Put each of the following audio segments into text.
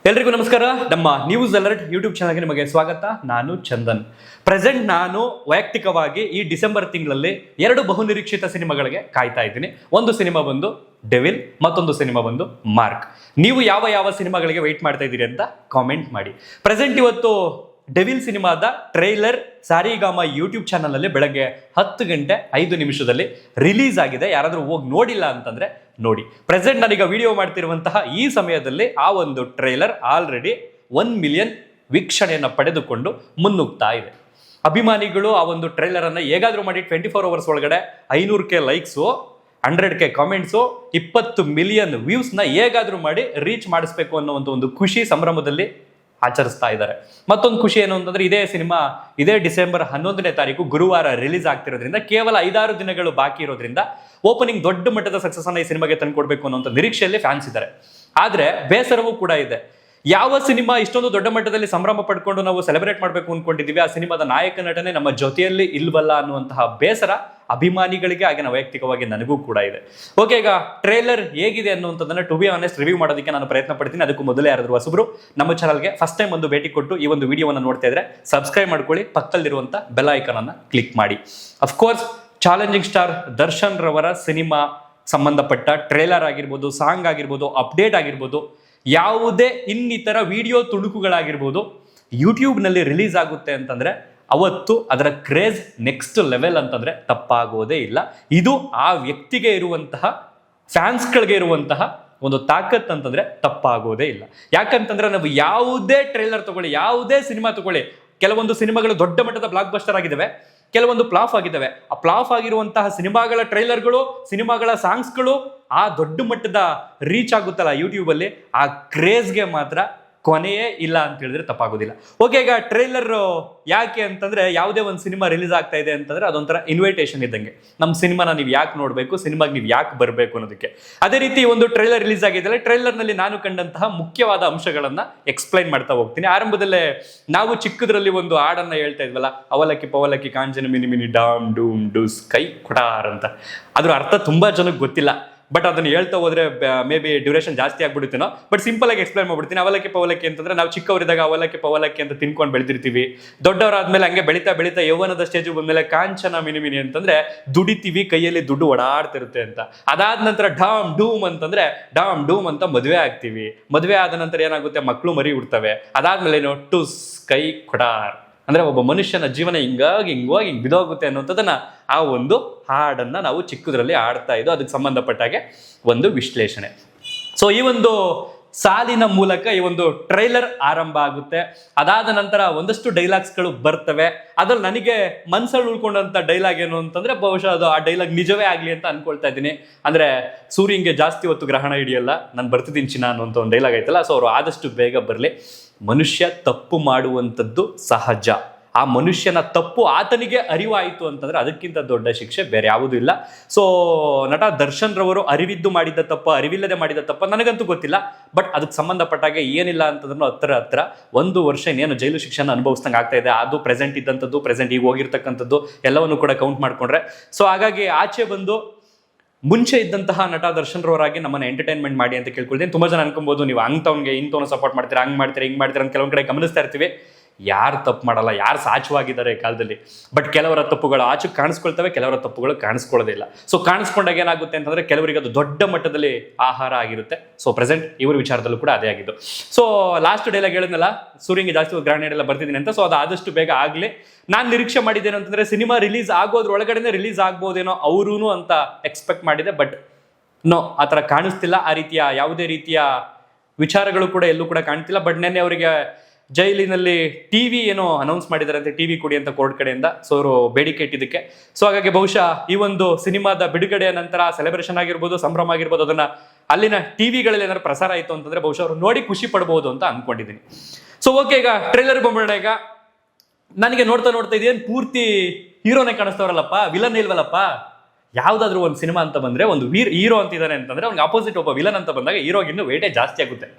ಎಲ್ರಿಗೂ ನಮಸ್ಕಾರ. ನಮ್ಮ ನ್ಯೂಸ್ ಅಲರ್ಟ್ ಯೂಟ್ಯೂಬ್ ಚಾನಲ್ಗೆ ನಿಮಗೆ ಸ್ವಾಗತ. ನಾನು ಚಂದನ್. ಪ್ರೆಸೆಂಟ್ ನಾನು ವೈಯಕ್ತಿಕವಾಗಿ ಈ ಡಿಸೆಂಬರ್ ತಿಂಗಳಲ್ಲಿ 2 ಬಹುನಿರೀಕ್ಷಿತ ಸಿನಿಮಾಗಳಿಗೆ ಕಾಯ್ತಾ ಇದ್ದೀನಿ. ಒಂದು ಸಿನಿಮಾ ಬಂದು ಡೆವಿಲ್, ಮತ್ತೊಂದು ಸಿನಿಮಾ ಬಂದು ಮಾರ್ಕ್. ನೀವು ಯಾವ ಯಾವ ಸಿನಿಮಾಗಳಿಗೆ ವೆಯ್ಟ್ ಮಾಡ್ತಾ ಇದ್ದೀರಿ ಅಂತ ಕಾಮೆಂಟ್ ಮಾಡಿ. ಪ್ರೆಸೆಂಟ್ ಇವತ್ತು ಡೆವಿಲ್ ಸಿನಿಮಾದ ಟ್ರೈಲರ್ ಸಾರಿಗಾಮ ಯೂಟ್ಯೂಬ್ ಚಾನಲ್ನಲ್ಲಿ ಬೆಳಗ್ಗೆ 10 ಗಂಟೆ 5 ನಿಮಿಷದಲ್ಲಿ ರಿಲೀಸ್ ಆಗಿದೆ. ಯಾರಾದರೂ ಹೋಗಿ ನೋಡಿಲ್ಲ ಅಂತಂದ್ರೆ ನೋಡಿ. ಪ್ರೆಸೆಂಟ್ ನಾನೀಗ ವಿಡಿಯೋ ಮಾಡ್ತಿರುವಂತಹ ಈ ಸಮಯದಲ್ಲಿ ಆ ಒಂದು ಟ್ರೈಲರ್ ಆಲ್ರೆಡಿ 1 ಮಿಲಿಯನ್ ವೀಕ್ಷಣೆಯನ್ನು ಪಡೆದುಕೊಂಡು ಮುನ್ನುಗ್ತಾ ಇದೆ. ಅಭಿಮಾನಿಗಳು ಆ ಒಂದು ಟ್ರೈಲರ್ ಅನ್ನ ಹೇಗಾದ್ರೂ ಮಾಡಿ 24 ಅವರ್ಸ್ ಒಳಗಡೆ 500K likes, 100K comments, 20 million ವ್ಯೂಸ್ನ ಹೇಗಾದ್ರೂ ಮಾಡಿ ರೀಚ್ ಮಾಡಿಸ್ಬೇಕು ಅನ್ನೋ ಒಂದು ಖುಷಿ ಸಂಭ್ರಮದಲ್ಲಿ ಆಚರಿಸ್ತಾ ಇದ್ದಾರೆ. ಮತ್ತೊಂದು ಖುಷಿ ಏನು ಅಂತಂದ್ರೆ ಇದೇ ಡಿಸೆಂಬರ್ 11ನೇ ತಾರೀಕು ಗುರುವಾರ ರಿಲೀಸ್ ಆಗ್ತಿರೋದ್ರಿಂದ ಕೇವಲ 5-6 ದಿನಗಳು ಬಾಕಿ ಇರೋದ್ರಿಂದ ಓಪನಿಂಗ್ ದೊಡ್ಡ ಮಟ್ಟದ ಸಕ್ಸಸ್ ಅನ್ನ ಈ ಸಿನಿಮಾಗೆ ತಂದುಕೊಡ್ಬೇಕು ಅನ್ನೋ ನಿರೀಕ್ಷೆಯಲ್ಲಿ ಫ್ಯಾನ್ಸ್ ಇದ್ದಾರೆ. ಆದ್ರೆ ಬೇಸರವೂ ಕೂಡ ಇದೆ. ಯಾವ ಸಿನಿಮಾ ಇಷ್ಟೊಂದು ದೊಡ್ಡ ಮಟ್ಟದಲ್ಲಿ ಸಂಭ್ರಮ ಪಡ್ಕೊಂಡು ನಾವು ಸೆಲೆಬ್ರೇಟ್ ಮಾಡಬೇಕು ಅನ್ಕೊಂಡಿದೀವಿ, ಆ ಸಿನಿಮಾದ ನಾಯಕ ನಟನೆ ನಮ್ಮ ಜೊತೆಯಲ್ಲಿ ಇಲ್ವಲ್ಲ ಅನ್ನುವಂತಹ ಬೇಸರ ಅಭಿಮಾನಿಗಳಿಗೆ ಹಾಗೆ ವೈಯಕ್ತಿಕವಾಗಿ ನನಗೂ ಕೂಡ ಇದೆ. ಓಕೆ, ಈಗ ಟ್ರೇಲರ್ ಹೇಗಿದೆ ಅನ್ನುವಂಥದ್ದನ್ನ ಟು ಬಿ ಆನೆಸ್ಟ್ ರಿವ್ಯೂ ಮಾಡೋದಕ್ಕೆ ನಾನು ಪ್ರಯತ್ನ ಪಡ್ತೀನಿ. ಅದಕ್ಕೂ ಮೊದಲೇ ಯಾರಾದರೂ ಹೊಸಬ್ರು ನಮ್ಮ ಚಾನಲ್ಗೆ ಫಸ್ಟ್ ಟೈಮ್ ಒಂದು ಭೇಟಿ ಕೊಟ್ಟು ಈ ಒಂದು ವಿಡಿಯೋವನ್ನು ನೋಡ್ತಾ ಇದ್ರೆ ಸಬ್ಸ್ಕ್ರೈಬ್ ಮಾಡ್ಕೊಳ್ಳಿ, ಪಕ್ಕದಲ್ಲಿರುವಂಥ ಬೆಲ್ ಐಕಾನ್ ಅನ್ನ ಕ್ಲಿಕ್ ಮಾಡಿ. ಅಫ್ಕೋರ್ಸ್ ಚಾಲೆಂಜಿಂಗ್ ಸ್ಟಾರ್ ದರ್ಶನ್ ರವರ ಸಿನಿಮಾ ಸಂಬಂಧಪಟ್ಟ ಟ್ರೇಲರ್ ಆಗಿರ್ಬೋದು, ಸಾಂಗ್ ಆಗಿರ್ಬೋದು, ಅಪ್ಡೇಟ್ ಆಗಿರ್ಬೋದು, ಯಾವುದೇ ಇನ್ನಿತರ ವಿಡಿಯೋ ತುಣುಕುಗಳಾಗಿರ್ಬೋದು ಯೂಟ್ಯೂಬ್ನಲ್ಲಿ ರಿಲೀಸ್ ಆಗುತ್ತೆ ಅಂತಂದ್ರೆ ಅವತ್ತು ಅದರ ಕ್ರೇಜ್ ನೆಕ್ಸ್ಟ್ ಲೆವೆಲ್ ಅಂತಂದ್ರೆ ತಪ್ಪಾಗೋದೇ ಇಲ್ಲ. ಇದು ಆ ವ್ಯಕ್ತಿಗೆ ಇರುವಂತಹ, ಫ್ಯಾನ್ಸ್ಗಳಿಗೆ ಇರುವಂತಹ ಒಂದು ತಾಕತ್ ಅಂತಂದ್ರೆ ತಪ್ಪಾಗೋದೇ ಇಲ್ಲ. ಯಾಕಂತಂದ್ರೆ ನಾವು ಯಾವುದೇ ಟ್ರೇಲರ್ ತಗೊಳ್ಳಿ, ಯಾವುದೇ ಸಿನಿಮಾ ತಗೊಳ್ಳಿ, ಕೆಲವೊಂದು ಸಿನಿಮಾಗಳು ದೊಡ್ಡ ಮಟ್ಟದ ಬ್ಲಾಕ್ ಬಸ್ಟರ್ ಆಗಿದ್ದಾವೆ, ಕೆಲವೊಂದು ಫ್ಲಾಪ್ ಆಗಿದ್ದಾವೆ. ಆ ಫ್ಲಾಪ್ ಆಗಿರುವಂತಹ ಸಿನಿಮಾಗಳ ಟ್ರೈಲರ್ಗಳು, ಸಿನಿಮಾಗಳ ಸಾಂಗ್ಸ್ಗಳು ಆ ದೊಡ್ಡ ಮಟ್ಟದ ರೀಚ್ ಆಗುತ್ತಲ್ಲ ಯೂಟ್ಯೂಬ್ ಅಲ್ಲಿ, ಆ ಕ್ರೇಜ್ಗೆ ಮಾತ್ರ ಕೊನೆಯೇ ಇಲ್ಲ ಅಂತ ಹೇಳಿದ್ರೆ ತಪ್ಪಾಗೋದಿಲ್ಲ. ಓಕೆ, ಈಗ ಟ್ರೈಲರ್ ಯಾಕೆ ಅಂತಂದ್ರೆ ಯಾವುದೇ ಒಂದು ಸಿನಿಮಾ ರಿಲೀಸ್ ಆಗ್ತಾ ಇದೆ ಅಂತಂದ್ರೆ ಅದೊಂಥರ ಇನ್ವಿಟೇಷನ್ ಇದ್ದಂಗೆ. ನಮ್ಮ ಸಿನಿಮಾನ ನೀವು ಯಾಕೆ ನೋಡಬೇಕು, ಸಿನಿಮಾಗೆ ನೀವು ಯಾಕೆ ಬರಬೇಕು ಅನ್ನೋದಕ್ಕೆ. ಅದೇ ರೀತಿ ಒಂದು ಟ್ರೈಲರ್ ರಿಲೀಸ್ ಆಗಿದ್ದಲ್ಲ, ಟ್ರೈಲರ್ನಲ್ಲಿ ನಾನು ಕಂಡಂತಹ ಮುಖ್ಯವಾದ ಅಂಶಗಳನ್ನ ಎಕ್ಸ್ಪ್ಲೈನ್ ಮಾಡ್ತಾ ಹೋಗ್ತೀನಿ. ಆರಂಭದಲ್ಲೇ ನಾವು ಚಿಕ್ಕದ್ರಲ್ಲಿ ಒಂದು ಹಾಡನ್ನ ಹೇಳ್ತಾ ಇದ್ವಲ್ಲ, ಅವಲಕ್ಕಿ ಪವಲಕ್ಕಿ ಕಾಂಚನ ಮಿನಿ ಮಿನಿ ಡಾಮ್ ಡೂಮ್ ಡೂಸ್ ಕೈ ಕೊಡಾರ್ ಅಂತ. ಅದ್ರ ಅರ್ಥ ತುಂಬಾ ಜನಕ್ಕೆ ಗೊತ್ತಿಲ್ಲ, ಬಟ್ ಅದನ್ನ ಹೇಳ್ತಾ ಹೋದ್ರೆ ಮೇ ಬಿ ಡ್ಯೂರೇಷನ್ ಜಾಸ್ತಿ ಆಗ್ಬಿಡುತ್ತೇನೋ. ಬಟ್ ಸಿಂಪಲ್ ಆಗಿ ಎಕ್ಸ್ಪ್ಲೈನ್ ಮಾಡ್ಬಿಡ್ತೀನಿ. ಅವಲಕ್ಕಿ ಪವಲಕ್ಕಿ ಅಂತಂದ್ರೆ ನಾವು ಚಿಕ್ಕವರಿದ್ದಾಗ ಅವಲಕ್ಕಿ ಪವಲಕ್ಕಿ ಅಂತ ತಿನ್ಕೊಂಡು ಬೆಳೆದಿರ್ತೀವಿ. ದೊಡ್ಡವರಾದ್ಮೇಲೆ ಹಂಗೆ ಬೆಳೀತಾ ಬೆಳೀತಾ ಯೌವನದ ಸ್ಟೇಜ್ ಬಂದ್ಮೇಲೆ ಕಾಂಚನ ಮಿನಿ ಮಿನಿ ಅಂತಂದ್ರೆ ದುಡಿತೀವಿ, ಕೈಯಲ್ಲಿ ದುಡ್ಡು ಓಡಾಡ್ತಿರುತ್ತೆ ಅಂತ. ಅದಾದ ನಂತರ ಡಾಮ್ ಡೂಮ್ ಅಂತಂದ್ರೆ ಡಾಮ್ ಡೂಮ್ ಅಂತ ಮದುವೆ ಆಗ್ತೀವಿ. ಮದುವೆ ಆದ ನಂತರ ಏನಾಗುತ್ತೆ, ಮಕ್ಕಳು ಮರಿ ಹುಡ್ತವೆ. ಅದಾದ್ಮೇಲೆ ಏನು, ಟುಸ್ ಕೈ ಕೊಡಾರ್ ಅಂದ್ರೆ ಒಬ್ಬ ಮನುಷ್ಯನ ಜೀವನ ಹಿಂಗ್ ಬಿದೋಗುತ್ತೆ ಅನ್ನೋಂಥದ್ದನ್ನ ಆ ಒಂದು ಹಾಡನ್ನ ನಾವು ಚಿಕ್ಕದ್ರಲ್ಲಿ ಆಡ್ತಾ ಇದ್ದು. ಅದಕ್ಕೆ ಸಂಬಂಧಪಟ್ಟಾಗೆ ಒಂದು ವಿಶ್ಲೇಷಣೆ. ಸೊ ಈ ಒಂದು ಸಾಲಿನ ಮೂಲಕ ಈ ಒಂದು ಟ್ರೈಲರ್ ಆರಂಭ ಆಗುತ್ತೆ. ಅದಾದ ನಂತರ ಒಂದಷ್ಟು ಡೈಲಾಗ್ಸ್ಗಳು ಬರ್ತವೆ. ಅದ್ರಲ್ಲಿ ನನಗೆ ಮನ್ಸಲ್ಲಿ ಉಳ್ಕೊಂಡಂತ ಡೈಲಾಗ್ ಏನು ಅಂತಂದ್ರೆ ಬಹುಶಃ ಅದು ಆ ಡೈಲಾಗ್ ನಿಜವೇ ಆಗ್ಲಿ ಅಂತ ಅನ್ಕೊಳ್ತಾ ಇದ್ದೀನಿ. ಅಂದ್ರೆ ಸೂರ್ಯಂಗೆ ಜಾಸ್ತಿ ಹೊತ್ತು ಗ್ರಹಣ ಹಿಡಿಯಲ್ಲ, ನಾನು ಬರ್ತಿದ್ದೀನಿ ಚಿನ್ನ ಅನ್ನುವಂಥ ಒಂದು ಡೈಲಾಗ್ ಐತಲ್ಲ. ಸೊ ಅವರು ಆದಷ್ಟು ಬೇಗ ಬರಲಿ. ಮನುಷ್ಯ ತಪ್ಪು ಮಾಡುವಂಥದ್ದು ಸಹಜ. ಆ ಮನುಷ್ಯನ ತಪ್ಪು ಆತನಿಗೆ ಅರಿವಾಯಿತು ಅಂತಂದ್ರೆ ಅದಕ್ಕಿಂತ ದೊಡ್ಡ ಶಿಕ್ಷೆ ಬೇರೆ ಯಾವುದೂ ಇಲ್ಲ. ಸೊ ನಟ ದರ್ಶನ್ ರವರು ಅರಿವಿದ್ದು ಮಾಡಿದ ತಪ್ಪ, ಅರಿವಿಲ್ಲದೆ ಮಾಡಿದ ತಪ್ಪ ನನಗಂತೂ ಗೊತ್ತಿಲ್ಲ. ಬಟ್ ಅದಕ್ಕೆ ಸಂಬಂಧಪಟ್ಟಾಗೆ ಏನಿಲ್ಲ ಅಂತಂದ್ರೂ ಹತ್ರ 1 ವರ್ಷ ಇನ್ನೇನು ಜೈಲು ಶಿಕ್ಷೆನ ಅನುಭವಿಸ್ದಂಗೆ ಆಗ್ತಾ ಇದೆ. ಅದು ಪ್ರೆಸೆಂಟ್ ಇದ್ದಂಥದ್ದು, ಪ್ರೆಸೆಂಟ್ ಈಗ ಹೋಗಿರ್ತಕ್ಕಂಥದ್ದು ಎಲ್ಲವನ್ನು ಕೂಡ ಕೌಂಟ್ ಮಾಡ್ಕೊಂಡ್ರೆ. ಸೊ ಹಾಗಾಗಿ ಆಚೆ ಬಂದು ಮುಂಚೆ ಇದ್ದಂತಹ ನಟ ದರ್ಶನ್ ರವರಾಗಿ ನಮ್ಮನ್ನ ಎಂಟರ್ಟೈನ್ಮೆಂಟ್ ಮಾಡಿ ಅಂತ ಕೇಳ್ಕೊಳ್ತೀನಿ. ತುಂಬಾ ಜನ ಅನ್ಕೊಬಹುದು ನೀವು ಅಂಥವ್ನಿಗೆ ಇಂಥವ್ನ ಸಪೋರ್ಟ್ ಮಾಡ್ತೀರಾ, ಹಂಗ್ ಮಾಡ್ತೀರಾ, ಹಿಂಗ್ ಮಾಡ್ತೀರಾ ಅಂತ ಕೆಲವೊಂದ್ ಕಡೆ ಗಮನಿಸ್ತಾ ಇರ್ತೀವಿ. ಯಾರು ತಪ್ಪು ಮಾಡಲ್ಲ, ಯಾರು ಸಾಚವಾಗಿದ್ದಾರೆ ಈ ಕಾಲದಲ್ಲಿ. ಬಟ್ ಕೆಲವರ ತಪ್ಪುಗಳು ಆಚೆ ಕಾಣಿಸ್ಕೊಳ್ತವೆ, ಕೆಲವರ ತಪ್ಪುಗಳು ಕಾಣಿಸ್ಕೊಳ್ಳೋದೇ ಇಲ್ಲ. ಸೊ ಕಾಣಿಸ್ಕೊಂಡಾಗ ಏನಾಗುತ್ತೆ ಅಂತಂದ್ರೆ ಕೆಲವರಿಗೆ ಅದು ದೊಡ್ಡ ಮಟ್ಟದಲ್ಲಿ ಆಹಾರ ಆಗಿರುತ್ತೆ. ಸೊ ಪ್ರೆಸೆಂಟ್ ಇವ್ರ ವಿಚಾರದಲ್ಲೂ ಕೂಡ ಅದೇ ಆಗಿದ್ದು. ಸೊ ಲಾಸ್ಟ್ ಡೈಲಾಗ್ ಹೇಳಿದ್ನಲ್ಲ, ಸೂರ್ಯಂಗೆ ಜಾಸ್ತಿ ಗ್ರಹಣ ಎಲ್ಲ ಬರ್ತಿದ್ದೀನಿ ಅಂತ. ಸೊ ಅದು ಆದಷ್ಟು ಬೇಗ ಆಗ್ಲಿ. ನಾನು ನಿರೀಕ್ಷೆ ಮಾಡಿದ್ದೇನೆ ಅಂತಂದ್ರೆ ಸಿನಿಮಾ ರಿಲೀಸ್ ಆಗೋದ್ರೊಳಗಡೆ ರಿಲೀಸ್ ಆಗ್ಬೋದೇನೋ ಅವರೂ ಅಂತ ಎಕ್ಸ್ಪೆಕ್ಟ್ ಮಾಡಿದೆ. ಬಟ್ ನೋ, ಆ ಥರ ಕಾಣಿಸ್ತಿಲ್ಲ. ಆ ರೀತಿಯ ಯಾವುದೇ ರೀತಿಯ ವಿಚಾರಗಳು ಕೂಡ ಎಲ್ಲೂ ಕೂಡ ಕಾಣ್ತಿಲ್ಲ. ಬಟ್ ನೆನ್ನೆ ಅವರಿಗೆ ಜೈಲಿನಲ್ಲಿ ಟಿವಿ ಏನೋ ಅನೌನ್ಸ್ ಮಾಡಿದ್ದಾರೆ ಅಂತ, ಟಿವಿ ಕೊಡಿ ಅಂತ ಕೋರ್ಟ್ ಕಡೆಯಿಂದ. ಸೊ ಅವರು ಬೇಡಿಕೆ ಇಟ್ಟಿದ್ದಕ್ಕೆ. ಸೊ ಹಾಗಾಗಿ ಬಹುಶಃ ಈ ಒಂದು ಸಿನಿಮಾದ ಬಿಡುಗಡೆಯ ನಂತರ ಸೆಲೆಬ್ರೇಷನ್ ಆಗಿರ್ಬೋದು, ಸಂಭ್ರಮ ಆಗಿರ್ಬೋದು, ಅದನ್ನ ಅಲ್ಲಿನ ಟಿವಿಗಳಲ್ಲಿ ಏನಾದ್ರು ಪ್ರಸಾರ ಆಯಿತು ಅಂತಂದ್ರೆ ಬಹುಶಃ ಅವರು ನೋಡಿ ಖುಷಿ ಪಡ್ಬೋದು ಅಂತ ಅನ್ಕೊಂಡಿದ್ದೀನಿ. ಸೊ ಓಕೆ, ಈಗ ಟ್ರೈಲರ್ ಬಂದ್ಬಿಡೋಣ. ಈಗ ನನಗೆ ನೋಡ್ತಾ ಇದೇನು ಪೂರ್ತಿ ಹೀರೋನೇ ಕಾಣಿಸ್ತವ್ರಲ್ಲಪ್ಪ, ವಿಲನ್ ಇಲ್ವಲ್ಲಪ್ಪ. ಯಾವ್ದಾದ್ರು ಒಂದು ಸಿನಿಮಾ ಅಂತ ಬಂದ್ರೆ ಒಂದು ಹೀರೋ ಅಂತಿದ್ದಾನೆ ಅಂತಂದ್ರೆ ಅವ್ನಿಗೆ ಅಪೋಸಿಟ್ ಒಬ್ಬ ವಿಲನ್ ಅಂತ ಬಂದಾಗ ಹೀರೋಗಿನ್ನು ವೇಟೇಜ್ ಜಾಸ್ತಿ ಆಗುತ್ತೆ.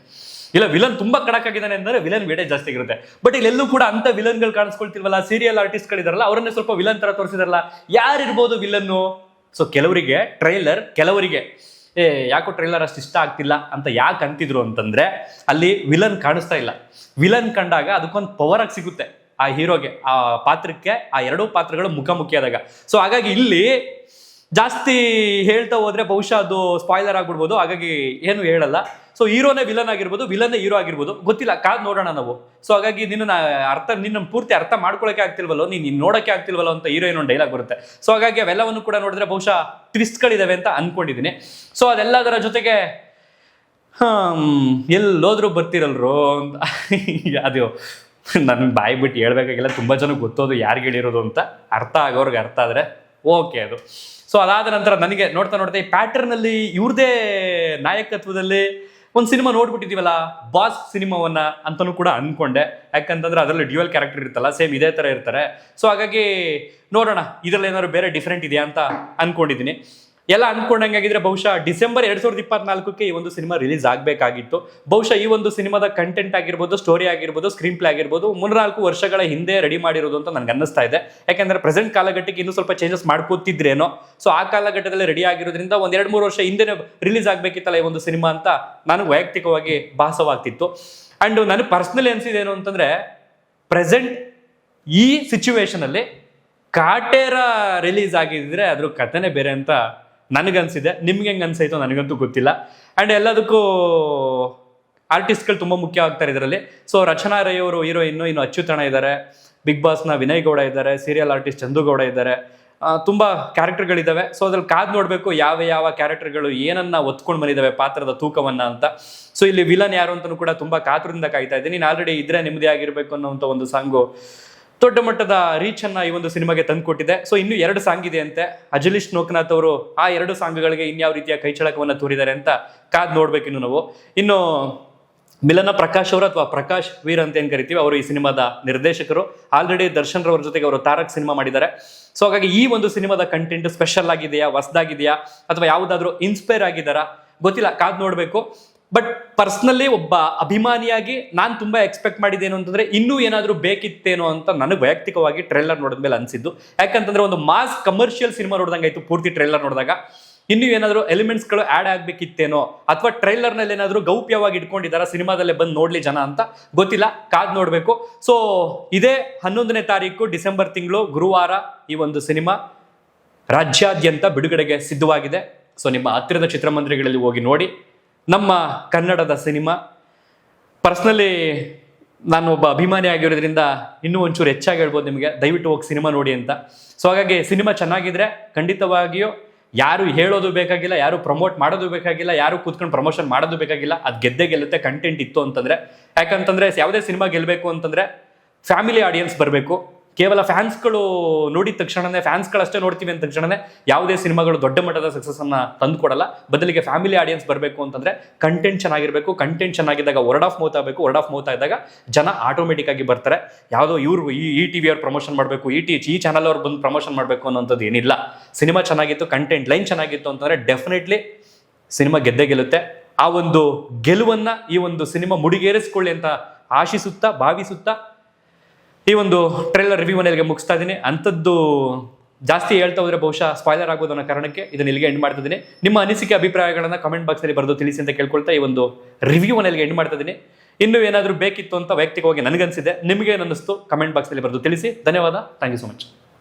ಇಲ್ಲ ವಿಲನ್ ತುಂಬಾ ಕಡಕ್ ಆಗಿದ್ದಾನೆ ಅಂದ್ರೆ ವಿಲನ್ ವೇಟೇಜ್ ಜಾಸ್ತಿ ಇರುತ್ತೆ. ಬಟ್ ಇಲ್ಲೆಲ್ಲೂ ಕೂಡ ಅಂತ ವಿಲನ್ಗಳು ಕಾಣಿಸ್ಕೊಳ್ತಿಲ್ವಲ್ಲ, ಸೀರಿಯಲ್ ಆರ್ಟಿಸ್ಟ್ಗಳಿದಾರಲ್ಲ ಅವರನ್ನೇ ಸ್ವಲ್ಪ ವಿಲನ್ ತರ ತೋರಿಸಿದಾರಲ್ಲ. ಯಾರಿರ್ಬೋದು ವಿಲನ್ನು? ಸೊ ಕೆಲವರಿಗೆ ಟ್ರೈಲರ್, ಕೆಲವರಿಗೆ ಯಾಕೋ ಟ್ರೈಲರ್ ಅಷ್ಟು ಇಷ್ಟ ಆಗ್ತಿಲ್ಲ ಅಂತ ಯಾಕೆ ಅಂತಿದ್ರು ಅಂತಂದ್ರೆ ಅಲ್ಲಿ ವಿಲನ್ ಕಾಣಿಸ್ತಾ ಇಲ್ಲ. ವಿಲನ್ ಕಂಡಾಗ ಅದಕ್ಕೊಂದು ಪವರ್ ಆಗಿ ಸಿಗುತ್ತೆ ಆ ಹೀರೋಗೆ, ಆ ಪಾತ್ರಕ್ಕೆ, ಆ ಎರಡೂ ಪಾತ್ರಗಳು ಮುಖಾಮುಖಿಯಾದಾಗ. ಸೊ ಹಾಗಾಗಿ ಇಲ್ಲಿ ಜಾಸ್ತಿ ಹೇಳ್ತಾ ಹೋದ್ರೆ ಬಹುಶಃ ಅದು ಸ್ಪಾಯ್ಲರ್ ಆಗ್ಬಿಡ್ಬೋದು, ಹಾಗಾಗಿ ಏನು ಹೇಳಲ್ಲ. ಸೊ ಹೀರೋನೇ ವಿಲನ್ ಆಗಿರ್ಬೋದು, ವಿಲನ್ನೇ ಹೀರೋ ಆಗಿರ್ಬೋದು, ಗೊತ್ತಿಲ್ಲ, ಕಾದ್ ನೋಡೋಣ ನಾವು. ಸೊ ಹಾಗಾಗಿ ನಿನ್ನ ಪೂರ್ತಿ ಅರ್ಥ ಮಾಡ್ಕೊಳಕ್ಕೆ ಆಗ್ತಿಲ್ವಲ್ಲೋ, ನೀನು ನೋಡಕ್ಕೆ ಆಗ್ತಿಲ್ವಲ್ಲೋ ಅಂತ ಹೀರೋಯಿನ್ ಒಂದು ಡೈಲಾಗ್ ಬರುತ್ತೆ. ಸೊ ಹಾಗಾಗಿ ಅವೆಲ್ಲವನ್ನು ಕೂಡ ನೋಡಿದ್ರೆ ಬಹುಶಃ ಟ್ವಿಸ್ಟ್ಗಳಿದಾವೆ ಅಂತ ಅನ್ಕೊಂಡಿದ್ದೀನಿ. ಸೊ ಅದೆಲ್ಲದರ ಜೊತೆಗೆ ಎಲ್ಲೋದ್ರೂ ಬರ್ತಿರಲ್ರು ಅಂತ ಅದು ನನ್ಗೆ ಬಾಯಿ ಬಿಟ್ಟು ಹೇಳ್ಬೇಕಾಗಿಲ್ಲ, ತುಂಬ ಜನಕ್ಕೆ ಗೊತ್ತೋದು ಯಾರಿಗೆ ಹೇಳಿರೋದು ಅಂತ. ಅರ್ಥ ಆಗೋರ್ಗೆ ಅರ್ಥ ಆದರೆ ಓಕೆ ಅದು. ಸೊ ಅದಾದ ನಂತರ ನನಗೆ ನೋಡ್ತಾ ನೋಡ್ತಾ ಈ ಪ್ಯಾಟರ್ನಲ್ಲಿ ಇವ್ರದೇ ನಾಯಕತ್ವದಲ್ಲಿ ಒಂದು ಸಿನಿಮಾ ನೋಡ್ಬಿಟ್ಟಿದ್ದೀವಲ್ಲ, ಬಾಸ್ ಸಿನಿಮಾವನ್ನ ಅಂತಲೂ ಕೂಡ ಅನ್ಕೊಂಡೆ. ಯಾಕಂತಂದ್ರೆ ಅದರಲ್ಲಿ ಡ್ಯುಯಲ್ ಕ್ಯಾರೆಕ್ಟರ್ ಇರುತ್ತಲ್ಲ, ಸೇಮ್ ಇದೇ ಥರ ಇರ್ತಾರೆ. ಸೊ ಹಾಗಾಗಿ ನೋಡೋಣ ಇದರಲ್ಲಿ ಏನಾದ್ರು ಬೇರೆ ಡಿಫ್ರೆಂಟ್ ಇದೆಯಾ ಅಂತ ಅನ್ಕೊಂಡಿದ್ದೀನಿ. ಎಲ್ಲ ಅನ್ಕೊಂಡಂಗಾಗಿದ್ರೆ ಬಹುಶಃ ಡಿಸೆಂಬರ್ 2024ಕ್ಕೆ ಈ ಒಂದು ಸಿನಿಮಾ ರಿಲೀಸ್ ಆಗಬೇಕಾಗಿತ್ತು. ಬಹುಶಃ ಈ ಒಂದು ಸಿನಿಮಾದ ಕಂಟೆಂಟ್ ಆಗಿರ್ಬೋದು, ಸ್ಟೋರಿ ಆಗಿರ್ಬೋದು, ಸ್ಕ್ರೀನ್ ಪ್ಲೇ ಆಗಿರ್ಬೋದು 3-4 ವರ್ಷಗಳ ಹಿಂದೆ ರೆಡಿ ಮಾಡಿರೋದು ಅಂತ ನನಗೆ ಅನ್ನಿಸ್ತಾ ಇದೆ. ಯಾಕಂದ್ರೆ ಪ್ರೆಸೆಂಟ್ ಕಾಲಘಟ್ಟಕ್ಕೆ ಇನ್ನೂ ಸ್ವಲ್ಪ ಚೇಂಜಸ್ ಮಾಡ್ಕೋತಿದ್ರೇನೋ. ಸೊ ಆ ಕಾಲಘಟ್ಟದಲ್ಲಿ ರೆಡಿ ಆಗಿರೋದ್ರಿಂದ 1-2-3 ವರ್ಷ ಹಿಂದೆ ರಿಲೀಸ್ ಆಗಬೇಕಿತ್ತಲ್ಲ ಈ ಒಂದು ಸಿನಿಮಾ ಅಂತ ನನಗೆ ವೈಯಕ್ತಿಕವಾಗಿ ಭಾಸವಾಗ್ತಿತ್ತು. ಅಂಡ್ ನನಗೆ ಪರ್ಸ್ನಲಿ ಅನ್ಸಿದೆ ಏನು ಅಂತಂದ್ರೆ, ಪ್ರೆಸೆಂಟ್ ಈ ಸಿಚುವೇಶನ್ ಅಲ್ಲಿ ಕಾಟೇರ ರಿಲೀಸ್ ಆಗಿದ್ರೆ ಅದ್ರ ಕಥೆನೇ ಬೇರೆ ಅಂತ ನನಗನ್ಸಿದೆ. ನಿಮ್ಗೆ ಹೆಂಗೆ ಅನ್ಸಾಯ್ತು ನನಗಂತೂ ಗೊತ್ತಿಲ್ಲ. ಆ್ಯಂಡ್ ಎಲ್ಲದಕ್ಕೂ ಆರ್ಟಿಸ್ಟ್ಗಳು ತುಂಬ ಮುಖ್ಯ ಆಗ್ತಾರೆ ಇದರಲ್ಲಿ. ಸೊ ರಚನಾ ರೈ ಅವರು ಹೀರೋಯಿನ್ನು, ಇನ್ನು ಅಚ್ಯುತಣ್ಣ ಇದ್ದಾರೆ, ಬಿಗ್ ಬಾಸ್ನ ವಿನಯ್ ಗೌಡ ಇದ್ದಾರೆ, ಸೀರಿಯಲ್ ಆರ್ಟಿಸ್ಟ್ ಚಂದು ಗೌಡ ಇದ್ದಾರೆ, ತುಂಬ ಕ್ಯಾರೆಕ್ಟರ್ಗಳಿದ್ದಾವೆ. ಸೊ ಅದ್ರಲ್ಲಿ ಕಾದು ನೋಡಬೇಕು ಯಾವ ಕ್ಯಾರೆಕ್ಟರ್ಗಳು ಏನನ್ನ ಒತ್ಕೊಂಡು ಬಂದಿದ್ದಾವೆ ಪಾತ್ರದ ತೂಕವನ್ನ ಅಂತ. ಸೊ ಇಲ್ಲಿ ವಿಲನ್ ಯಾರು ಅಂತಲೂ ಕೂಡ ತುಂಬ ಕಾತುರದಿಂದ ಕಾಯ್ತಾ ಇದ್ದೀನಿ. ನೀನು ಆಲ್ರೆಡಿ ಇದ್ರೆ ನೆಮ್ಮದಿ ಆಗಿರಬೇಕು ಅನ್ನೋಂಥ ಒಂದು ಸಾಂಗು ದೊಡ್ಡ ಮಟ್ಟದ ರೀಚ್ ಅನ್ನ ಈ ಒಂದು ಸಿನಿಮಾಗೆ ತಂದುಕೊಟ್ಟಿದೆ. ಸೊ ಇನ್ನು 2 ಸಾಂಗ್ ಇದೆ ಅಂತೆ. ಅಜಲೀಶ್ ಲೋಕನಾಥ್ ಅವರು ಆ 2 ಸಾಂಗ್ಗಳಿಗೆ ಇನ್ಯಾವ ರೀತಿಯ ಕೈಚಳಕವನ್ನ ತೋರಿದ್ದಾರೆ ಅಂತ ಕಾದ್ ನೋಡ್ಬೇಕು ಇನ್ನು ನಾವು. ಇನ್ನು ಮಿಲನ ಪ್ರಕಾಶ್ ಅವರು ಅಥವಾ ಪ್ರಕಾಶ್ ವೀರ್ ಅಂತ ಏನ್ ಕರಿತೀವಿ, ಅವರು ಈ ಸಿನಿಮಾದ ನಿರ್ದೇಶಕರು. ಆಲ್ರೆಡಿ ದರ್ಶನ್ ರವ್ರ ಜೊತೆಗೆ ಅವರು ತಾರಕ್ ಸಿನಿಮಾ ಮಾಡಿದ್ದಾರೆ. ಸೊ ಹಾಗಾಗಿ ಈ ಒಂದು ಸಿನಿಮಾದ ಕಂಟೆಂಟ್ ಸ್ಪೆಷಲ್ ಆಗಿದೆಯಾ, ಹೊಸದಾಗಿದೆಯಾ, ಅಥವಾ ಯಾವುದಾದ್ರೂ ಇನ್ಸ್ಪೈರ್ ಆಗಿದ್ದಾರಾ ಗೊತ್ತಿಲ್ಲ, ಕಾದ್ ನೋಡ್ಬೇಕು. ಬಟ್ ಪರ್ಸ್ನಲಿ ಒಬ್ಬ ಅಭಿಮಾನಿಯಾಗಿ ನಾನು ತುಂಬಾ ಎಕ್ಸ್ಪೆಕ್ಟ್ ಮಾಡಿದ್ದೇನು ಅಂತಂದ್ರೆ ಇನ್ನೂ ಏನಾದರೂ ಬೇಕಿತ್ತೇನೋ ಅಂತ ನನಗೆ ವೈಯಕ್ತಿಕವಾಗಿ ಟ್ರೈಲರ್ ನೋಡಿದ್ಮೇಲೆ ಅನ್ಸಿದ್ದು. ಯಾಕಂತಂದ್ರೆ ಒಂದು ಮಾಸ್ ಕಮರ್ಷಿಯಲ್ ಸಿನಿಮಾ ನೋಡ್ದಂಗಾಯ್ತು ಪೂರ್ತಿ ಟ್ರೈಲರ್ ನೋಡಿದಾಗ. ಇನ್ನೂ ಏನಾದರೂ ಎಲಿಮೆಂಟ್ಸ್ಗಳು ಆ್ಯಡ್ ಆಗ್ಬೇಕಿತ್ತೇನೋ, ಅಥವಾ ಟ್ರೈಲರ್ನಲ್ಲಿ ಏನಾದರೂ ಗೌಪ್ಯವಾಗಿ ಇಟ್ಕೊಂಡಿದ್ದಾರಾ ಸಿನಿಮಾದಲ್ಲೇ ಬಂದು ನೋಡ್ಲಿ ಜನ ಅಂತ ಗೊತ್ತಿಲ್ಲ, ಕಾದ್ ನೋಡಬೇಕು. ಸೊ ಇದೇ 11ನೇ ತಾರೀಕು ಡಿಸೆಂಬರ್ ತಿಂಗಳು ಗುರುವಾರ ಈ ಒಂದು ಸಿನಿಮಾ ರಾಜ್ಯಾದ್ಯಂತ ಬಿಡುಗಡೆಗೆ ಸಿದ್ಧವಾಗಿದೆ. ಸೊ ನಿಮ್ಮ ಹತ್ತಿರದ ಚಿತ್ರಮಂದಿರಗಳಲ್ಲಿ ಹೋಗಿ ನೋಡಿ. ನಮ್ಮ ಕನ್ನಡದ ಸಿನಿಮಾ ಪರ್ಸ್ನಲಿ ನಾನು ಒಬ್ಬ ಅಭಿಮಾನಿ ಆಗಿರೋದ್ರಿಂದ ಇನ್ನೂ ಒಂಚೂರು ಹೆಚ್ಚಾಗಿ ಹೇಳ್ಬೋದು ನಿಮಗೆ, ದಯವಿಟ್ಟು ಹೋಗಿ ಸಿನಿಮಾ ನೋಡಿ ಅಂತ. ಸೊ ಹಾಗಾಗಿ ಸಿನಿಮಾ ಚೆನ್ನಾಗಿದ್ರೆ ಖಂಡಿತವಾಗಿಯೂ ಯಾರು ಹೇಳೋದು ಬೇಕಾಗಿಲ್ಲ, ಯಾರು ಪ್ರಮೋಟ್ ಮಾಡೋದು ಬೇಕಾಗಿಲ್ಲ, ಯಾರು ಕೂತ್ಕೊಂಡು ಪ್ರಮೋಷನ್ ಮಾಡೋದು ಬೇಕಾಗಿಲ್ಲ. ಅದು ಗೆದ್ದೇ ಗೆಲ್ಲುತ್ತೆ ಕಂಟೆಂಟ್ ಇತ್ತು ಅಂತಂದ್ರೆ. ಯಾಕಂತಂದ್ರೆ ಯಾವುದೇ ಸಿನಿಮಾ ಗೆಲ್ಲಬೇಕು ಅಂತಂದ್ರೆ ಫ್ಯಾಮಿಲಿ ಆಡಿಯನ್ಸ್ ಬರಬೇಕು. ಕೇವಲ ಫ್ಯಾನ್ಸ್ಗಳು ನೋಡಿದ ತಕ್ಷಣನೇ, ಫ್ಯಾನ್ಸ್ಗಳಷ್ಟೇ ನೋಡ್ತೀವಿ ಅಂದ ತಕ್ಷಣನೇ ಯಾವುದೇ ಸಿನಿಮಾಗಳು ದೊಡ್ಡ ಮಟ್ಟದ ಸಕ್ಸಸ್ ಅನ್ನ ತಂದು ಕೊಡಲ್ಲ. ಬದಲಿಗೆ ಫ್ಯಾಮಿಲಿ ಆಡಿಯನ್ಸ್ ಬರಬೇಕು ಅಂತಂದ್ರೆ ಕಂಟೆಂಟ್ ಚೆನ್ನಾಗಿರ್ಬೇಕು. ಕಂಟೆಂಟ್ ಚೆನ್ನಾಗಿದ್ದಾಗ ವರ್ಡ್ ಆಫ್ ಮೌತ್ ಆಗಬೇಕು. ವರ್ಡ್ ಆಫ್ ಮೌತ್ ಆದಾಗ ಜನ ಆಟೋಮೆಟಿಕ್ ಆಗಿ ಬರ್ತಾರೆ. ಯಾವುದೋ ಇವ್ರು ಈ ಟಿವಿ ಅವ್ರು ಪ್ರಮೋಷನ್ ಮಾಡಬೇಕು, ಈ ಚಾನಲ್ ಅವ್ರು ಬಂದು ಪ್ರಮೋಷನ್ ಮಾಡಬೇಕು ಅನ್ನೋಂಥದ್ದು ಏನಿಲ್ಲ. ಸಿನಿಮಾ ಚೆನ್ನಾಗಿತ್ತು, ಕಂಟೆಂಟ್ ಲೈನ್ ಚೆನ್ನಾಗಿತ್ತು ಅಂತಂದ್ರೆ ಡೆಫಿನೆಟ್ಲಿ ಸಿನಿಮಾ ಗೆದ್ದೇ ಗೆಲ್ಲುತ್ತೆ. ಆ ಒಂದು ಗೆಲುವನ್ನ ಈ ಒಂದು ಸಿನಿಮಾ ಮುಡಿಗೇರಿಸ್ಕೊಳ್ಳಿ ಅಂತ ಆಶಿಸುತ್ತಾ, ಭಾವಿಸುತ್ತಾ ಈ ಒಂದು ಟ್ರೈಲರ್ ರಿವ್ಯೂ ಮನೆಗೆ ಮುಗಿಸ್ತಾ ಇದ್ದೀನಿ. ಅಂಥದ್ದು ಜಾಸ್ತಿ ಹೇಳ್ತಾ ಹೋದ್ರೆ ಬಹುಶಃ ಸ್ಪಾಯ್ಲರ್ ಆಗೋದು ಅನ್ನೋ ಕಾರಣಕ್ಕೆ ಇದನ್ನ ಇಲ್ಲಿಗೆ ಎಂಡ್ ಮಾಡ್ತಾ ಇದ್ದೀನಿ. ನಿಮ್ಮ ಅನಿಸಿಕೆ ಅಭಿಪ್ರಾಯಗಳನ್ನ ಕಮೆಂಟ್ ಬಾಕ್ಸಲ್ಲಿ ಬರೆದು ತಿಳಿಸಿ ಅಂತ ಕೇಳ್ಕೊಳ್ತಾ ಈ ಒಂದು ರಿವ್ಯೂ ಮನೆಗೆ ಎಂಡ್ ಮಾಡ್ತಾ ಇದ್ದೀನಿ. ಇನ್ನೂ ಏನಾದರೂ ಬೇಕಿತ್ತು ಅಂತ ವೈಯಕ್ತಿಕವಾಗಿ ನನಗನ್ಸಿದೆ. ನಿಮಗೆ ಏನಿಸ್ತು ಕಮೆಂಟ್ ಬಾಕ್ಸಲ್ಲಿ ಬರೆದು ತಿಳಿಸಿ. ಧನ್ಯವಾದ. Thank you so much.